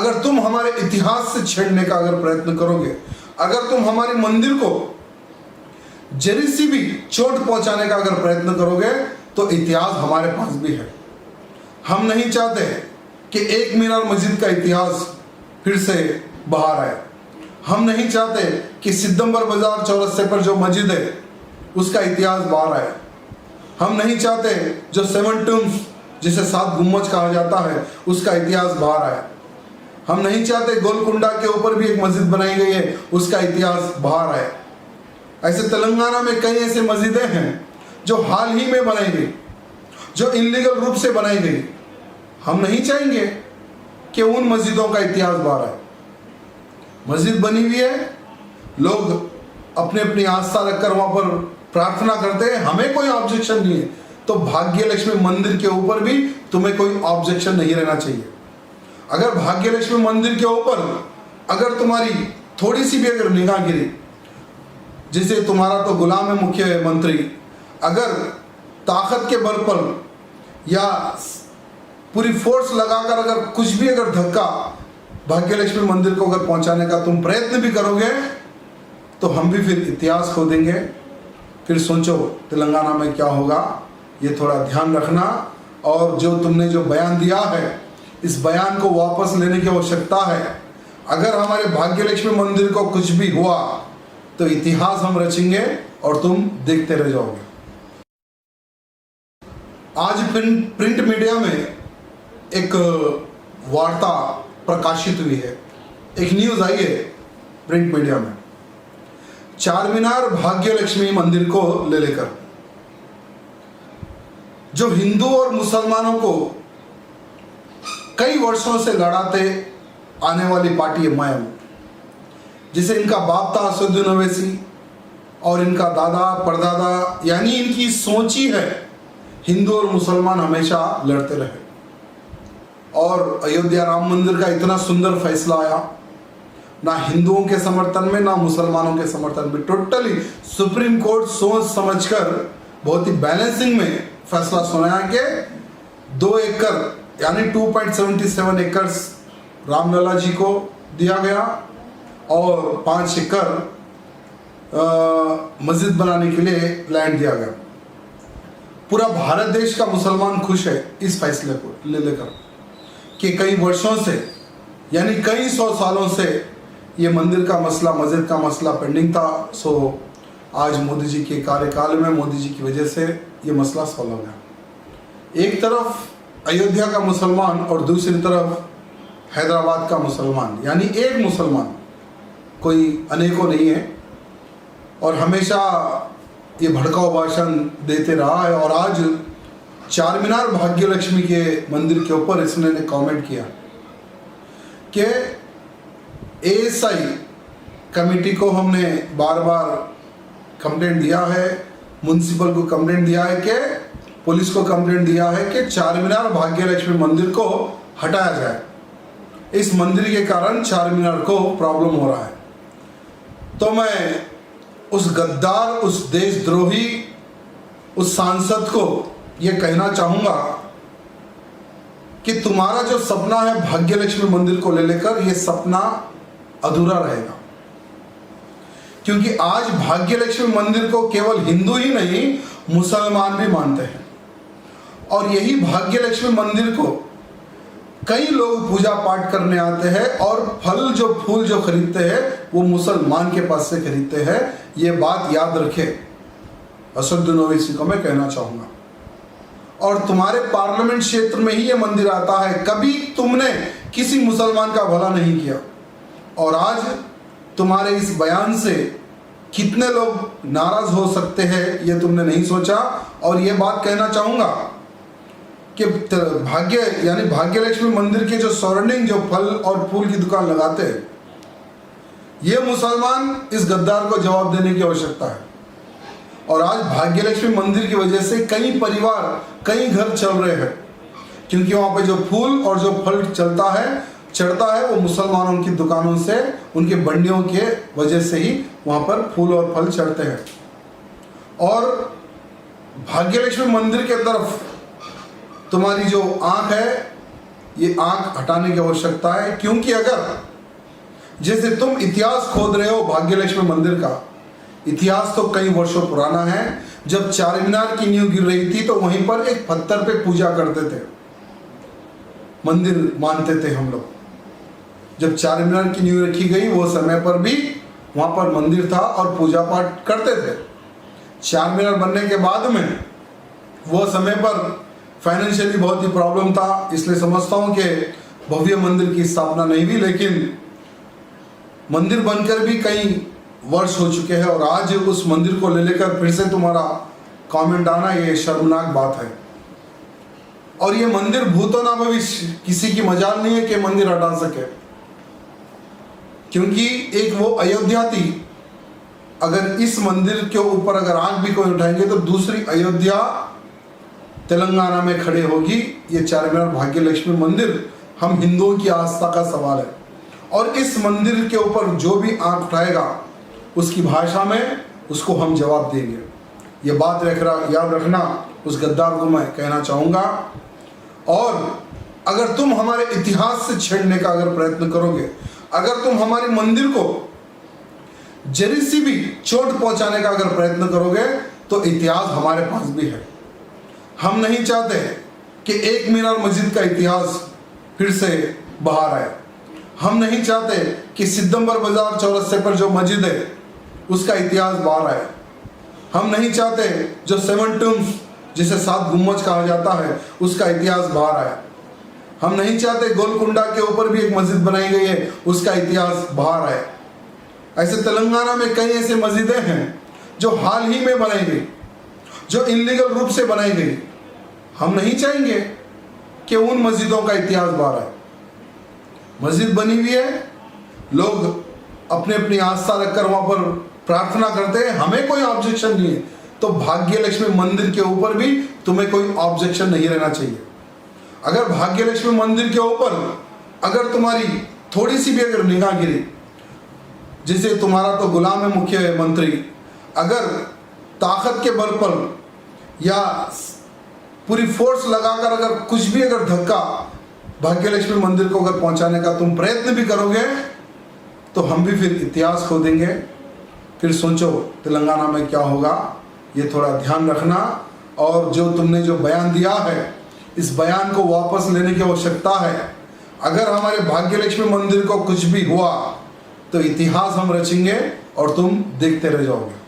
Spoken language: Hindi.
अगर तुम हमारे इतिहास से छेड़ने का अगर प्रयत्न करोगे, अगर तुम हमारे मंदिर को जरी सी भी चोट पहुंचाने का अगर प्रयत्न करोगे, तो इतिहास हमारे पास भी है। हम नहीं चाहते कि एक मीनार मस्जिद का इतिहास फिर से बाहर आए। हम नहीं चाहते कि सितंबर बाजार चौरस्ते पर जो मस्जिद है उसका इतिहास बाहर आए। हम नहीं चाहते जो 7 टूम्स जिसे 7 गुम्बज कहा जाता है उसका इतिहास बाहर आए। हम नहीं चाहते गोलकुंडा के ऊपर भी एक मस्जिद बनाई गई है उसका इतिहास बाहर आए। ऐसे तेलंगाना में कई ऐसे मस्जिदें हैं जो हाल ही में बनाई गई, जो इनलीगल रूप से बनाई गई। हम नहीं चाहेंगे कि उन मस्जिदों का इतिहास बाहर आए। मस्जिद बनी हुई है, लोग अपने अपनी आस्था रखकर वहां पर प्रार्थना करते हैं, हमें कोई ऑब्जेक्शन नहीं है। तो भाग्य लक्ष्मी मंदिर के ऊपर भी तुम्हें कोई ऑब्जेक्शन नहीं रहना चाहिए। अगर भाग्य लक्ष्मी मंदिर के ऊपर अगर तुम्हारी थोड़ी सी भी अगर निगाह गिरी, जिसे तुम्हारा तो गुलाम है मुख्यमंत्री, अगर ताकत के बल पर या पूरी फोर्स लगाकर अगर कुछ भी अगर धक्का भाग्य लक्ष्मी मंदिर को अगर पहुंचाने का तुम प्रयत्न भी करोगे, तो हम भी फिर इतिहास खो देंगे। फिर सोचो तेलंगाना में क्या होगा, ये थोड़ा ध्यान रखना। और जो तुमने जो बयान दिया है, इस बयान को वापस लेने की आवश्यकता है। अगर हमारे भाग्य लक्ष्मी मंदिर को कुछ भी हुआ तो इतिहास हम रचेंगे और तुम देखते रह जाओगे। आज प्रिंट मीडिया में एक वार्ता प्रकाशित हुई है, एक न्यूज आई है प्रिंट मीडिया में, चारमीनार भाग्य लक्ष्मी मंदिर को ले लेकर। जो हिंदू और मुसलमानों को कई वर्षों से लड़ाते आने वाली पार्टी है मयम, जिसे इनका बाप था असदुद्दीन ओवैसी और इनका दादा परदादा, यानी इनकी सोच ही है हिंदू और मुसलमान हमेशा लड़ते रहे। और अयोध्या राम मंदिर का इतना सुंदर फैसला आया, ना हिंदुओं के समर्थन में ना मुसलमानों के समर्थन में, टोटली सुप्रीम कोर्ट सोच समझकर बहुत ही बैलेंसिंग में फैसला सुनाया कि 2 एकड़ यानी 2.77 एकड़ रामलला जी को दिया गया और 5 एकड़ मस्जिद बनाने के लिए लैंड दिया गया। पूरा भारत देश का मुसलमान खुश है इस फैसले को ले लेकर कि कई वर्षों से यानी कई 100 सालों से ये मंदिर का मसला, मस्जिद का मसला पेंडिंग था। सो आज मोदी जी के कार्यकाल में, मोदी जी की वजह से ये मसला सॉल्व हो गया। एक तरफ अयोध्या का मुसलमान और दूसरी तरफ हैदराबाद का मुसलमान, यानी एक मुसलमान, कोई अनेकों नहीं है। और हमेशा ये भड़काऊ भाषण देते रहा है। और आज चारमीनार भाग्य लक्ष्मी के मंदिर के ऊपर इसने कमेंट किया कि एएसआई कमेटी को हमने बार बार कंप्लेंट दिया है, म्युनिसिपल को कंप्लेंट दिया है, कि पुलिस को कंप्लेंट दिया है कि चारमीनार भाग्य लक्ष्मी मंदिर को हटाया जाए। इस मंदिर के कारण चारमीनार को प्रॉब्लम हो रहा है। तो मैं उस गद्दार, उस देशद्रोही, उस सांसद को ये कहना चाहूंगा कि तुम्हारा जो सपना है भाग्य लक्ष्मी मंदिर को ले लेकर, ये सपना अधूरा रहेगा। क्योंकि आज भाग्य लक्ष्मी मंदिर को केवल हिंदू ही नहीं मुसलमान भी मानते हैं। और यही भाग्य लक्ष्मी मंदिर को कई लोग पूजा पाठ करने आते हैं और फूल जो खरीदते हैं वो मुसलमान के पास से खरीदते हैं। ये बात याद रखे, असदुद्दीन ओवैसी को मैं कहना चाहूंगा। और तुम्हारे पार्लियामेंट क्षेत्र में ही ये मंदिर आता है, कभी तुमने किसी मुसलमान का भला नहीं किया। और आज तुम्हारे इस बयान से कितने लोग नाराज हो सकते हैं ये तुमने नहीं सोचा। और ये बात कहना चाहूंगा कि भाग्य लक्ष्मी मंदिर के जो सराउंडिंग जो फल और फूल की दुकान लगाते हैं, ये मुसलमान इस गद्दार को जवाब देने की आवश्यकता है। और आज भाग्य लक्ष्मी मंदिर की वजह से कई परिवार, कई घर चल रहे हैं, क्योंकि वहां पे जो फूल और जो फल चढ़ता है वो मुसलमानों की दुकानों से, उनके बंडियों के वजह से ही वहां पर फूल और फल चढ़ते हैं। और भाग्य लक्ष्मी मंदिर के तरफ तुम्हारी जो आंख है ये आंख हटाने की आवश्यकता है, क्योंकि अगर जैसे तुम इतिहास खोद रहे हो भाग्यलक्ष्मी मंदिर का, इतिहास तो कई वर्षों पुराना है। जब चार मीनार की नींव गिर रही थी तो वहीं पर एक पत्थर पे पूजा करते थे, मंदिर मानते थे हम लोग। जब चार मीनार की नींव रखी गई वो समय पर भी वहां पर मंदिर था और पूजा पाठ करते थे। चार मीनार बनने के बाद में वो समय पर फाइनेंशियली बहुत ही प्रॉब्लम था, इसलिए समझता हूँ कि भव्य मंदिर की स्थापना नहीं हुई। लेकिन मंदिर बनकर भी कई वर्ष हो चुके हैं और आज उस मंदिर को ले लेकर फिर से तुम्हारा कमेंट आना ये शर्मनाक बात है। और ये मंदिर भूतो ना भविष्य, किसी की मजाल नहीं है कि मंदिर हटा सके, क्योंकि एक वो अयोध्या थी। अगर इस मंदिर के ऊपर अगर आंख भी कोई उठाएंगे तो दूसरी अयोध्या तेलंगाना में खड़े होगी। ये चार मीनार भाग्यलक्ष्मी मंदिर हम हिंदुओं की आस्था का सवाल है, और इस मंदिर के ऊपर जो भी आंख उठाएगा उसकी भाषा में उसको हम जवाब देंगे। ये बात याद रखना, उस गद्दार को मैं कहना चाहूँगा। और अगर तुम हमारे इतिहास से छेड़ने का अगर प्रयत्न करोगे, अगर तुम हमारे मंदिर को जरी सी भी चोट पहुंचाने का अगर प्रयत्न करोगे तो इतिहास हमारे पास भी है। हम नहीं चाहते कि एक मीनार मस्जिद का इतिहास फिर से बाहर आए। हम नहीं चाहते कि सिद्धंबर बाजार चौरस्ते पर जो मस्जिद है उसका इतिहास बाहर आए। हम नहीं चाहते जो 7 टूम्स जिसे 7 गुम्बज कहा जाता है उसका इतिहास बाहर आए। हम नहीं चाहते गोलकुंडा के ऊपर भी एक मस्जिद बनाई गई है उसका इतिहास बाहर आए। ऐसे तेलंगाना में कई ऐसे मस्जिदें हैं जो हाल ही में बनाई गई, जो इनलीगल रूप से बनाई गई। हम नहीं चाहेंगे कि उन मस्जिदों का इतिहास बाहर आए। मस्जिद बनी हुई है, लोग अपने अपनी आस्था रखकर वहां पर प्रार्थना करते हैं, हमें कोई ऑब्जेक्शन नहीं है। तो भाग्यलक्ष्मी मंदिर के ऊपर भी तुम्हें कोई ऑब्जेक्शन नहीं रहना चाहिए। अगर भाग्यलक्ष्मी मंदिर के ऊपर अगर तुम्हारी थोड़ी सी भी अगर निगाह गिरी, जिसे तुम्हारा तो गुलाम है मुख्यमंत्री, अगर ताकत के बल पर या पूरी फोर्स लगाकर अगर कुछ भी अगर धक्का भाग्यलक्ष्मी मंदिर को अगर पहुंचाने का तुम प्रयत्न भी करोगे तो हम भी फिर इतिहास खो देंगे। फिर सोचो तेलंगाना में क्या होगा, ये थोड़ा ध्यान रखना। और जो तुमने जो बयान दिया है, इस बयान को वापस लेने की आवश्यकता है। अगर हमारे भाग्यलक्ष्मी मंदिर को कुछ भी हुआ तो इतिहास हम रचेंगे और तुम देखते रह जाओगे।